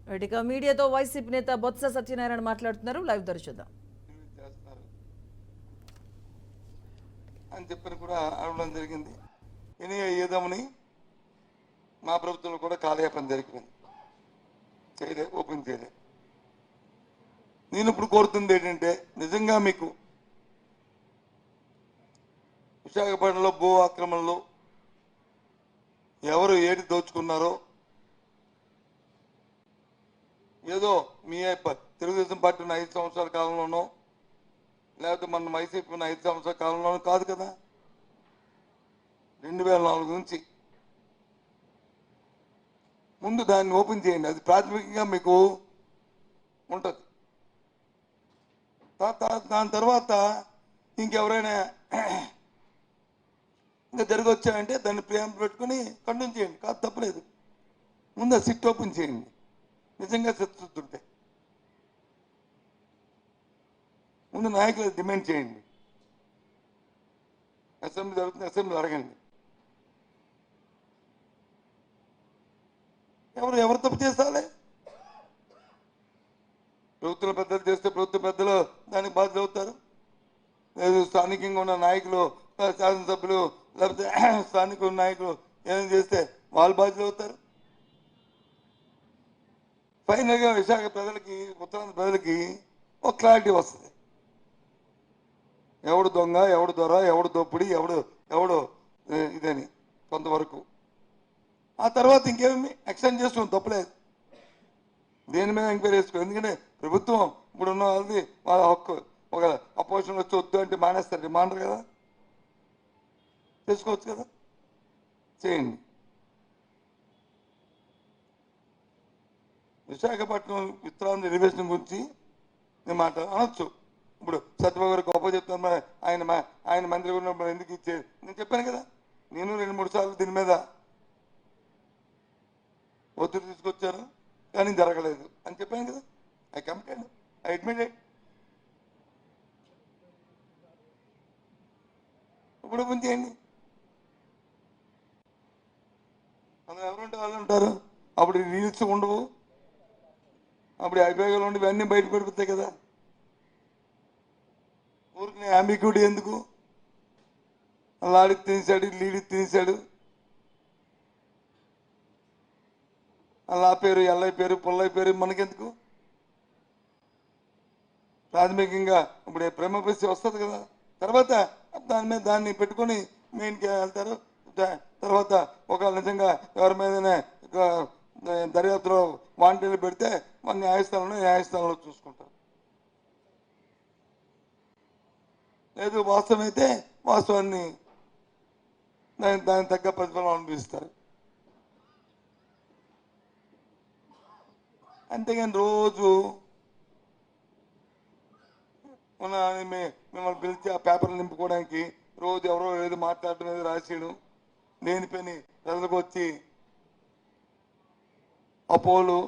ఇక మీడియాతో వైసీపీ నేత బొత్స సత్యనారాయణ మాట్లాడుతున్నారు. లైవ్ ద్వారా చూద్దాం. చేస్తున్నారు అని చెప్పని కూడా అడగడం జరిగింది. ఎనీ ఏదామని మా ప్రభుత్వంలో కూడా కాలయాపన జరిగింది, చేయలే, ఓపెన్ చేయలే. నేను ఇప్పుడు కోరుతుంది ఏంటంటే, నిజంగా మీకు విశాఖపట్నంలో భూ ఆక్రమణలో ఎవరు ఏది దోచుకున్నారో, ఏదో మీ తెలుగుదేశం పార్టీ ఉన్న 5 సంవత్సరాల కాలంలోనో లేకపోతే మన వైసీపీ ఉన్న 5 సంవత్సరాల కాలంలోనో కాదు కదా, 2004 నుంచి ముందు దాన్ని ఓపెన్ చేయండి. అది ప్రాథమికంగా మీకు ఉంటుంది. దాని తర్వాత ఇంకెవరైనా ఇంకా జరిగి వచ్చాయంటే దాన్ని ప్రేమ పెట్టుకుని కంటిన్యూ చేయండి, కాదు తప్పలేదు. ముందు ఆ సిట్ ఓపెన్ చేయండి నిజంగా చిత్తశుద్ధి. ముందు నాయకులు డిమాండ్ చేయండి. అసెంబ్లీ జరుగుతుంది, అసెంబ్లీ అడగండి. ఎవరు తప్పు చేస్తాలే? ప్రభుత్వ పెద్దలు చేస్తే ప్రభుత్వ పెద్దలు దానికి బాధ్యత అవుతారు. లేదు స్థానికంగా ఉన్న నాయకులు, శాసనసభ్యులు లేకపోతే స్థానిక నాయకులు ఏమైనా చేస్తే వాళ్ళు బాధ్యత అవుతారు. ఫైనల్గా విశాఖ ప్రజలకి, ఉత్తరాంధ్ర ప్రజలకి ఒక క్లారిటీ వస్తుంది. ఎవడు దొంగ, ఎవడు దొర, ఎవడు దోపిడి, ఎవడు ఇదని కొంతవరకు. ఆ తర్వాత ఇంకేమి ఎక్స్టెండ్ చేస్తాం, తప్పలేదు. దేని మీద ఎంక్వైరీ చేసుకో. ఎందుకంటే ప్రభుత్వం ఇప్పుడున్న వాళ్ళది వాళ్ళ హక్కు. ఒక అపోజిషన్ వచ్చి వద్దు అంటే మానేస్తారు, మానరు కదా, చేసుకోవచ్చు కదా, చేయండి. విశాఖపట్నం ఉత్తరాంధ్ర రిజర్వేషన్ గురించి నేను అనొచ్చు. ఇప్పుడు సత్యబాబు గారు గొప్ప చెప్తాను, ఆయన మంత్రి ఉన్నప్పుడు ఎందుకు ఇచ్చేది నేను చెప్పాను కదా. నేను 2-3 సార్లు దీని మీద ఒత్తిడి తీసుకొచ్చాను, కానీ జరగలేదు అని చెప్పాను కదా. I committed, I admitted. ఇప్పుడు ఓపెన్ చేయండి. అందులో ఎవరుంటే వాళ్ళు ఉంటారు. అప్పుడు రీల్స్ ఉండవు, అప్పుడు అభియోగాలు ఉండి ఇవన్నీ బయట పడిపోతాయి కదా. ఊరికి అంబిగ్యూటీ ఎందుకు? లాడికి తీసాడు, లీడికి తీసాడు, అలా పేరు, ఎల్లయ్య పేరు, పుల్లయ్య పేరు మనకెందుకు? ప్రాథమికంగా ఇప్పుడు ప్రేమ పరిస్థితి వస్తుంది కదా. తర్వాత దాన్ని పెట్టుకొని మెయిన్కి వెళ్తారు. తర్వాత ఒకవేళ నిజంగా ఎవరి మీదనే దర్యాప్తులో వాంటీలు పెడితే మన న్యాయస్థానంలో చూసుకుంటారు. లేదు వాస్తవం అయితే వాస్తవాన్ని దానికి తగ్గ ప్రతిఫలం అనిపిస్తారు. అంతేగాని రోజు మిమ్మల్ని పిలిచి ఆ పేపర్లు నింపుకోవడానికి రోజు ఎవరో ఏదో మాట్లాడటం, ఏదో రాసేయడం, లేని పని ప్రజలకు వచ్చి అపోలు